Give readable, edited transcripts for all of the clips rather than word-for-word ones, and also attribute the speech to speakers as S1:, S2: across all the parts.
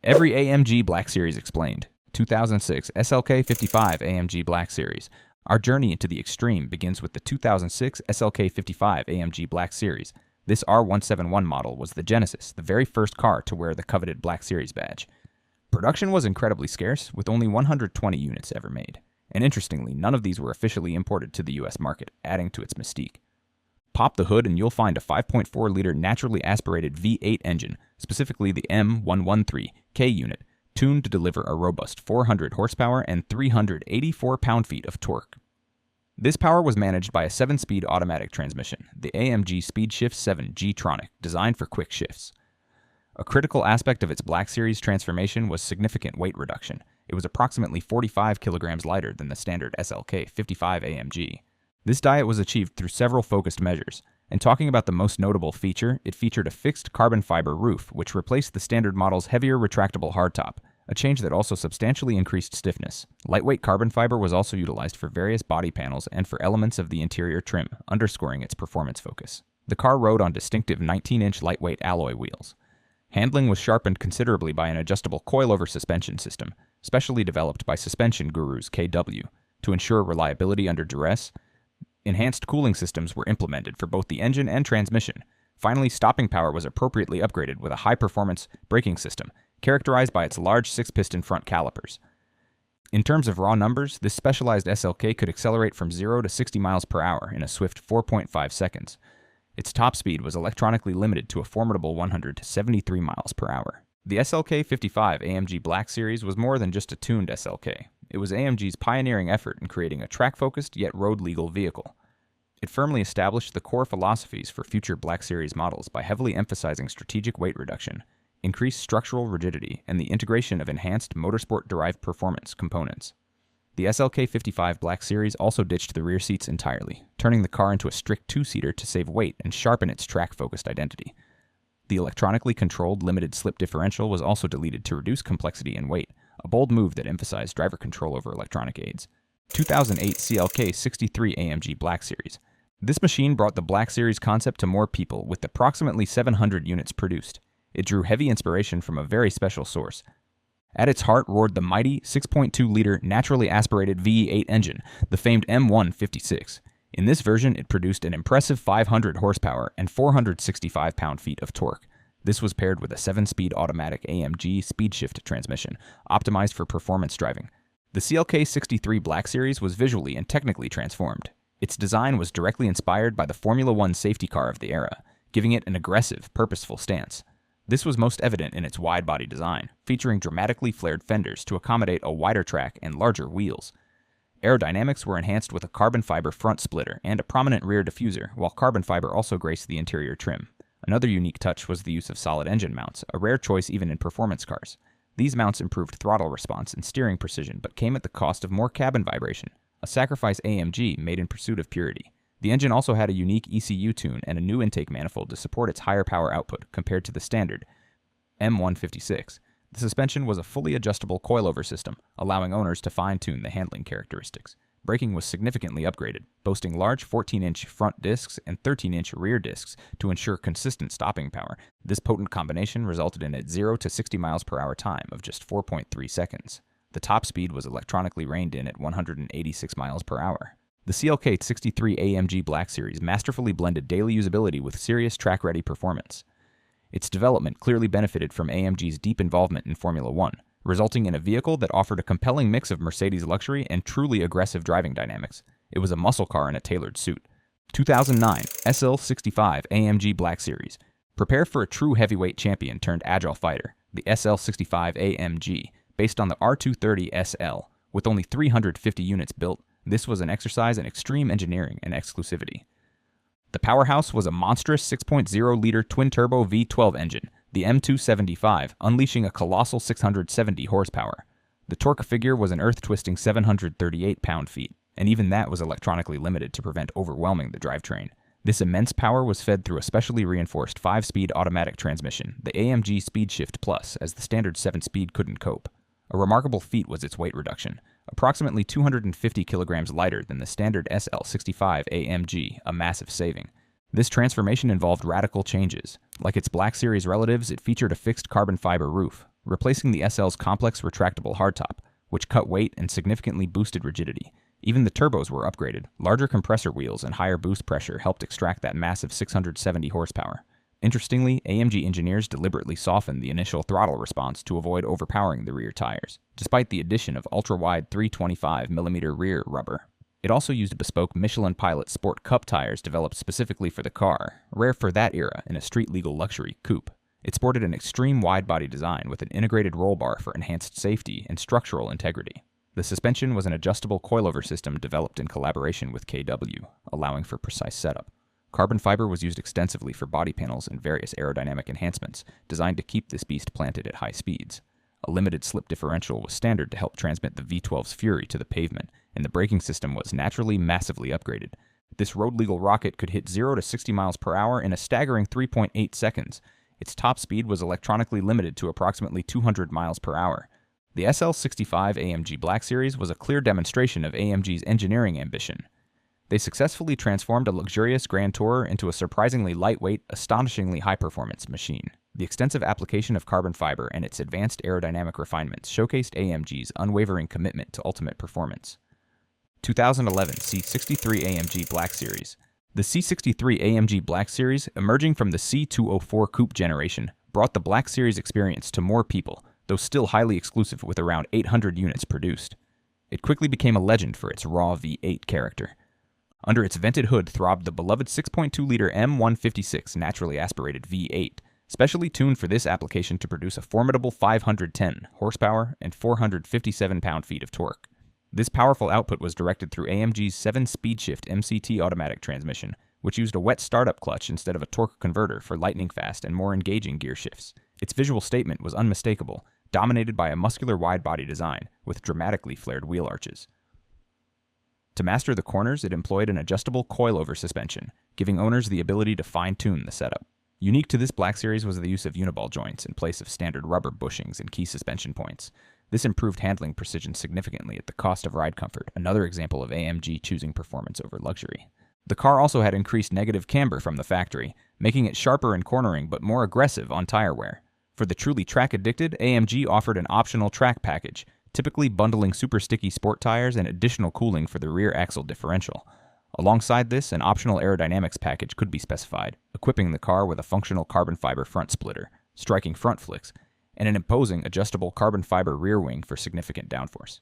S1: Every AMG Black Series explained. 2006 SLK 55 AMG Black Series. Our journey into the extreme begins with the 2006 SLK 55 AMG Black Series. This R171 model was the genesis, the very first car to wear the coveted Black Series badge. Production was incredibly scarce, with only 120 units ever made. And interestingly, none of these were officially imported to the US market, adding to its mystique. Pop the hood and you'll find a 5.4-liter naturally aspirated V8 engine, specifically the M113K unit, tuned to deliver a robust 400 horsepower and 384 pound-feet of torque. This power was managed by a 7-speed automatic transmission, the AMG SpeedShift 7G Tronic, designed for quick shifts. A critical aspect of its Black Series transformation was significant weight reduction. It was approximately 45 kilograms lighter than the standard SLK 55 AMG. This diet was achieved through several focused measures, and talking about the most notable feature, it featured a fixed carbon fiber roof, which replaced the standard model's heavier retractable hardtop, a change that also substantially increased stiffness. Lightweight carbon fiber was also utilized for various body panels and for elements of the interior trim, underscoring its performance focus. The car rode on distinctive 19-inch lightweight alloy wheels. Handling was sharpened considerably by an adjustable coilover suspension system, specially developed by suspension gurus KW, to ensure reliability under duress. Enhanced cooling systems were implemented for both the engine and transmission. Finally, stopping power was appropriately upgraded with a high-performance braking system, characterized by its large 6-piston front calipers. In terms of raw numbers, this specialized SLK could accelerate from 0 to 60 miles per hour in a swift 4.5 seconds. Its top speed was electronically limited to a formidable 173 miles per hour. The SLK 55 AMG Black Series was more than just a tuned SLK. It was AMG's pioneering effort in creating a track-focused yet road-legal vehicle. It firmly established the core philosophies for future Black Series models by heavily emphasizing strategic weight reduction, increased structural rigidity, and the integration of enhanced motorsport-derived performance components. The SLK 55 Black Series also ditched the rear seats entirely, turning the car into a strict two-seater to save weight and sharpen its track-focused identity. The electronically controlled limited slip differential was also deleted to reduce complexity and weight, a bold move that emphasized driver control over electronic aids. 2008 CLK 63 AMG Black Series. This machine brought the Black Series concept to more people, with approximately 700 units produced. It drew heavy inspiration from a very special source. At its heart roared the mighty 6.2-liter naturally aspirated V8 engine, the famed M156. In this version, it produced an impressive 500 horsepower and 465 pound-feet of torque. This was paired with a 7-speed automatic AMG SpeedShift transmission, optimized for performance driving. The CLK 63 Black Series was visually and technically transformed. Its design was directly inspired by the Formula One safety car of the era, giving it an aggressive, purposeful stance. This was most evident in its wide-body design, featuring dramatically flared fenders to accommodate a wider track and larger wheels. Aerodynamics were enhanced with a carbon fiber front splitter and a prominent rear diffuser, while carbon fiber also graced the interior trim. Another unique touch was the use of solid engine mounts, a rare choice even in performance cars. These mounts improved throttle response and steering precision, but came at the cost of more cabin vibration, a sacrifice AMG made in pursuit of purity. The engine also had a unique ECU tune and a new intake manifold to support its higher power output compared to the standard M156. The suspension was a fully adjustable coilover system, allowing owners to fine-tune the handling characteristics. Braking was significantly upgraded, boasting large 14-inch front discs and 13-inch rear discs to ensure consistent stopping power. This potent combination resulted in a 0 to 60 miles per hour time of just 4.3 seconds. The top speed was electronically reined in at 186 miles per hour. The CLK 63 AMG Black Series masterfully blended daily usability with serious track-ready performance. Its development clearly benefited from AMG's deep involvement in Formula One, resulting in a vehicle that offered a compelling mix of Mercedes luxury and truly aggressive driving dynamics. It was a muscle car in a tailored suit. 2009 SL65 AMG Black Series. Prepare for a true heavyweight champion turned agile fighter, the SL65 AMG, based on the R230 SL. With only 350 units built, this was an exercise in extreme engineering and exclusivity. The powerhouse was a monstrous 6.0-liter twin-turbo V12 engine, the M275, unleashing a colossal 670 horsepower. The torque figure was an earth-twisting 738 pound-feet, and even that was electronically limited to prevent overwhelming the drivetrain. This immense power was fed through a specially reinforced 5-speed automatic transmission, the AMG SpeedShift Plus, as the standard 7-speed couldn't cope. A remarkable feat was its weight reduction, approximately 250 kilograms lighter than the standard SL65 AMG, a massive saving. This transformation involved radical changes. Like its Black Series relatives, it featured a fixed carbon fiber roof, replacing the SL's complex retractable hardtop, which cut weight and significantly boosted rigidity. Even the turbos were upgraded. Larger compressor wheels and higher boost pressure helped extract that massive 670 horsepower. Interestingly, AMG engineers deliberately softened the initial throttle response to avoid overpowering the rear tires, despite the addition of ultra-wide 325mm rear rubber. It also used bespoke Michelin Pilot Sport Cup tires developed specifically for the car, rare for that era in a street-legal luxury coupe. It sported an extreme wide-body design with an integrated roll bar for enhanced safety and structural integrity. The suspension was an adjustable coilover system developed in collaboration with KW, allowing for precise setup. Carbon fiber was used extensively for body panels and various aerodynamic enhancements, designed to keep this beast planted at high speeds. A limited slip differential was standard to help transmit the V12's fury to the pavement, and the braking system was naturally massively upgraded. This road-legal rocket could hit 0 to 60 miles per hour in a staggering 3.8 seconds. Its top speed was electronically limited to approximately 200 miles per hour. The SL65 AMG Black Series was a clear demonstration of AMG's engineering ambition. They successfully transformed a luxurious Grand Tourer into a surprisingly lightweight, astonishingly high-performance machine. The extensive application of carbon fiber and its advanced aerodynamic refinements showcased AMG's unwavering commitment to ultimate performance. 2011 C63 AMG Black Series. The C63 AMG Black Series, emerging from the C204 coupe generation, brought the Black Series experience to more people, though still highly exclusive with around 800 units produced. It quickly became a legend for its raw V8 character. Under its vented hood throbbed the beloved 6.2-liter M156 naturally aspirated V8, specially tuned for this application to produce a formidable 510 horsepower and 457 pound-feet of torque. This powerful output was directed through AMG's 7-speed-shift MCT automatic transmission, which used a wet startup clutch instead of a torque converter for lightning-fast and more engaging gear shifts. Its visual statement was unmistakable, dominated by a muscular wide-body design with dramatically flared wheel arches. To master the corners, it employed an adjustable coilover suspension, giving owners the ability to fine-tune the setup. Unique to this Black Series was the use of uniball joints in place of standard rubber bushings and key suspension points. This improved handling precision significantly at the cost of ride comfort, another example of AMG choosing performance over luxury. The car also had increased negative camber from the factory, making it sharper in cornering but more aggressive on tire wear. For the truly track-addicted, AMG offered an optional track package, typically bundling super sticky sport tires and additional cooling for the rear axle differential. Alongside this, an optional aerodynamics package could be specified, equipping the car with a functional carbon fiber front splitter, striking front flicks, and an imposing adjustable carbon fiber rear wing for significant downforce.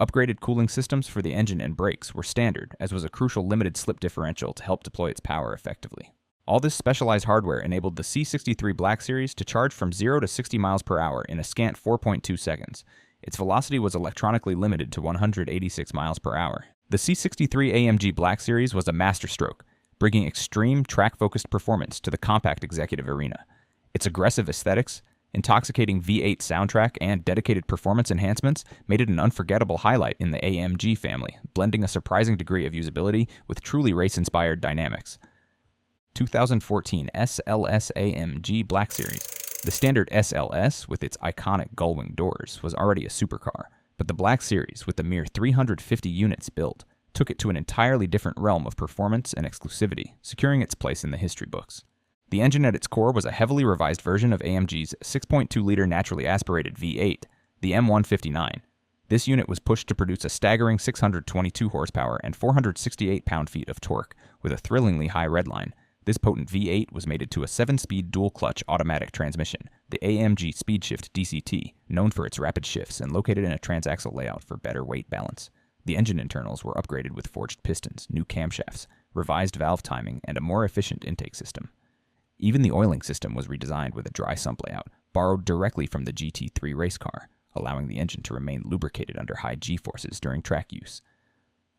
S1: Upgraded cooling systems for the engine and brakes were standard, as was a crucial limited slip differential to help deploy its power effectively. All this specialized hardware enabled the C63 Black Series to charge from 0 to 60 miles per hour in a scant 4.2 seconds. Its velocity was electronically limited to 186 miles per hour. The C63 AMG Black Series was a masterstroke, bringing extreme track-focused performance to the compact executive arena. Its aggressive aesthetics, intoxicating V8 soundtrack, and dedicated performance enhancements made it an unforgettable highlight in the AMG family, blending a surprising degree of usability with truly race-inspired dynamics. 2014 SLS AMG Black Series. The standard SLS, with its iconic gull-wing doors, was already a supercar, but the Black Series, with the mere 350 units built, took it to an entirely different realm of performance and exclusivity, securing its place in the history books. The engine at its core was a heavily revised version of AMG's 6.2-liter naturally aspirated V8, the M159. This unit was pushed to produce a staggering 622 horsepower and 468 pound-feet of torque, with a thrillingly high redline. This potent V8 was mated to a 7-speed dual-clutch automatic transmission, the AMG SpeedShift DCT, known for its rapid shifts and located in a transaxle layout for better weight balance. The engine internals were upgraded with forged pistons, new camshafts, revised valve timing, and a more efficient intake system. Even the oiling system was redesigned with a dry sump layout, borrowed directly from the GT3 race car, allowing the engine to remain lubricated under high G-forces during track use.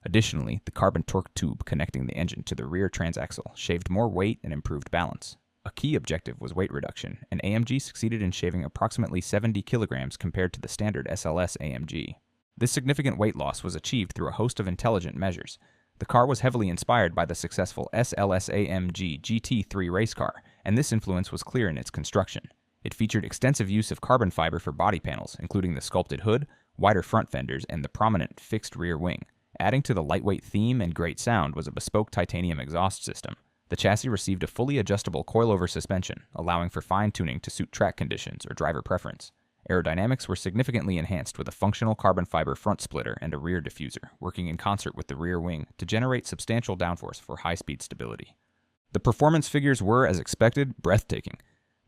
S1: Additionally, the carbon torque tube connecting the engine to the rear transaxle shaved more weight and improved balance. A key objective was weight reduction, and AMG succeeded in shaving approximately 70 kilograms compared to the standard SLS AMG. This significant weight loss was achieved through a host of intelligent measures. The car was heavily inspired by the successful SLS AMG GT3 race car, and this influence was clear in its construction. It featured extensive use of carbon fiber for body panels, including the sculpted hood, wider front fenders, and the prominent fixed rear wing. Adding to the lightweight theme and great sound was a bespoke titanium exhaust system. The chassis received a fully adjustable coilover suspension, allowing for fine-tuning to suit track conditions or driver preference. Aerodynamics were significantly enhanced with a functional carbon fiber front splitter and a rear diffuser, working in concert with the rear wing to generate substantial downforce for high-speed stability. The performance figures were, as expected, breathtaking.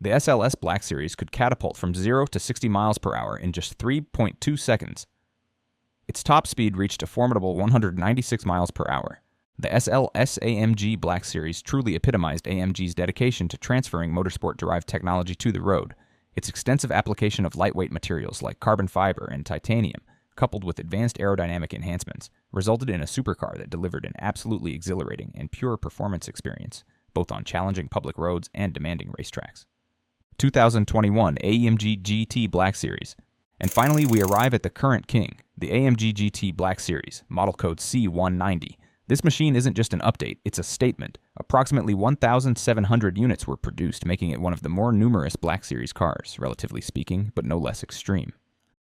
S1: The SLS Black Series could catapult from 0 to 60 miles per hour in just 3.2 seconds. Its top speed reached a formidable 196 miles per hour. The SLS AMG Black Series truly epitomized AMG's dedication to transferring motorsport-derived technology to the road. Its extensive application of lightweight materials like carbon fiber and titanium, coupled with advanced aerodynamic enhancements, resulted in a supercar that delivered an absolutely exhilarating and pure performance experience, both on challenging public roads and demanding racetracks. 2021 AMG GT Black Series. And finally, we arrive at the current king, the AMG GT Black Series, model code C190. This machine isn't just an update, it's a statement. Approximately 1,700 units were produced, making it one of the more numerous Black Series cars, relatively speaking, but no less extreme.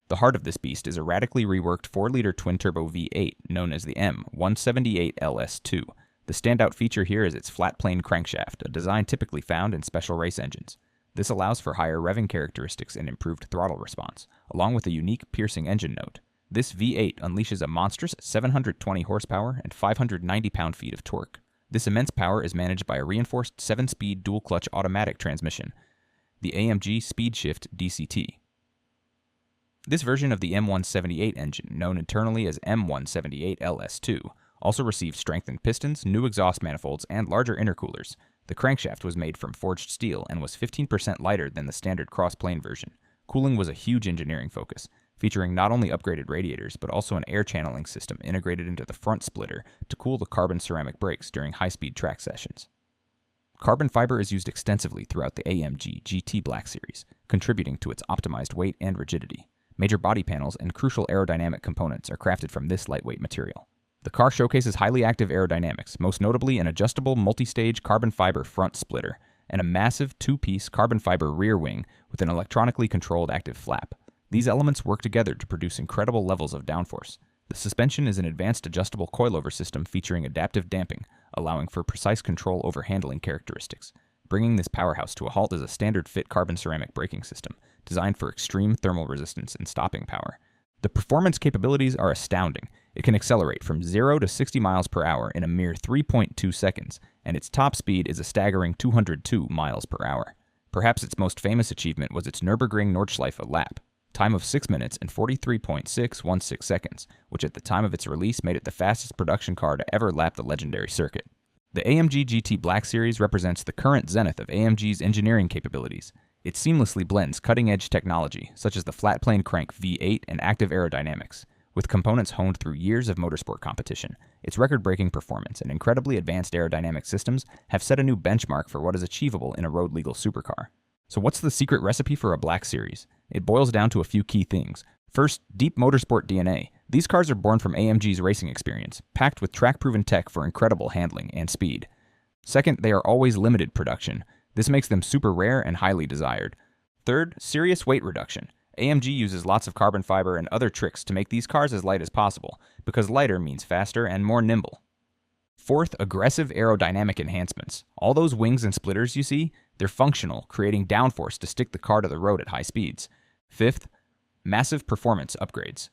S1: The heart of this beast is a radically reworked 4-liter twin-turbo V8, known as the M178LS2. The standout feature here is its flat-plane crankshaft, a design typically found in special race engines. This allows for higher revving characteristics and improved throttle response, along with a unique piercing engine note. This V8 unleashes a monstrous 720 horsepower and 590 pound-feet of torque. This immense power is managed by a reinforced 7-speed dual-clutch automatic transmission, the AMG Speed Shift DCT. This version of the M178 engine, known internally as M178LS2, also received strengthened pistons, new exhaust manifolds, and larger intercoolers. The crankshaft was made from forged steel and was 15% lighter than the standard cross-plane version. Cooling was a huge engineering focus, featuring not only upgraded radiators, but also an air channeling system integrated into the front splitter to cool the carbon ceramic brakes during high-speed track sessions. Carbon fiber is used extensively throughout the AMG GT Black Series, contributing to its optimized weight and rigidity. Major body panels and crucial aerodynamic components are crafted from this lightweight material. The car showcases highly active aerodynamics, most notably an adjustable multi-stage carbon fiber front splitter and a massive 2-piece carbon fiber rear wing with an electronically controlled active flap. These elements work together to produce incredible levels of downforce. The suspension is an advanced adjustable coilover system featuring adaptive damping, allowing for precise control over handling characteristics. Bringing this powerhouse to a halt is a standard-fit carbon ceramic braking system, designed for extreme thermal resistance and stopping power. The performance capabilities are astounding. It can accelerate from 0 to 60 miles per hour in a mere 3.2 seconds, and its top speed is a staggering 202 miles per hour. Perhaps its most famous achievement was its Nürburgring Nordschleife lap, time of 6 minutes and 43.616 seconds, which at the time of its release made it the fastest production car to ever lap the legendary circuit. The AMG GT Black Series represents the current zenith of AMG's engineering capabilities. It seamlessly blends cutting-edge technology, such as the flat-plane crank V8 and active aerodynamics, with components honed through years of motorsport competition. Its record-breaking performance and incredibly advanced aerodynamic systems have set a new benchmark for what is achievable in a road-legal supercar. So what's the secret recipe for a Black Series? It boils down to a few key things. First, deep motorsport DNA. These cars are born from AMG's racing experience, packed with track-proven tech for incredible handling and speed. Second, they are always limited production. This makes them super rare and highly desired. Third, serious weight reduction. AMG uses lots of carbon fiber and other tricks to make these cars as light as possible, because lighter means faster and more nimble. Fourth, aggressive aerodynamic enhancements. All those wings and splitters you see, they're functional, creating downforce to stick the car to the road at high speeds. Fifth, massive performance upgrades.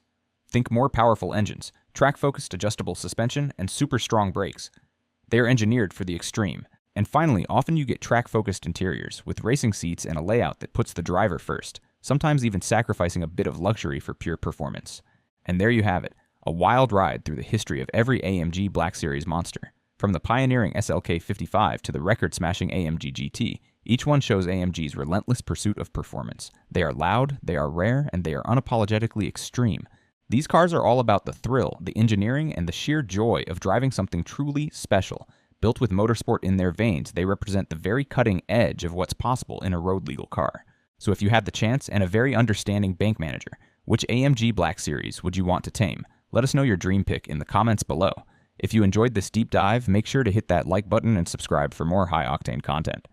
S1: Think more powerful engines, track-focused adjustable suspension, and super strong brakes. They are engineered for the extreme. And finally, often you get track-focused interiors, with racing seats and a layout that puts the driver first, sometimes even sacrificing a bit of luxury for pure performance. And there you have it, a wild ride through the history of every AMG Black Series monster. From the pioneering SLK 55 to the record-smashing AMG GT, each one shows AMG's relentless pursuit of performance. They are loud, they are rare, and they are unapologetically extreme. These cars are all about the thrill, the engineering, and the sheer joy of driving something truly special. Built with motorsport in their veins, they represent the very cutting edge of what's possible in a road-legal car. So if you had the chance and a very understanding bank manager, which AMG Black Series would you want to tame? Let us know your dream pick in the comments below. If you enjoyed this deep dive, make sure to hit that like button and subscribe for more high-octane content.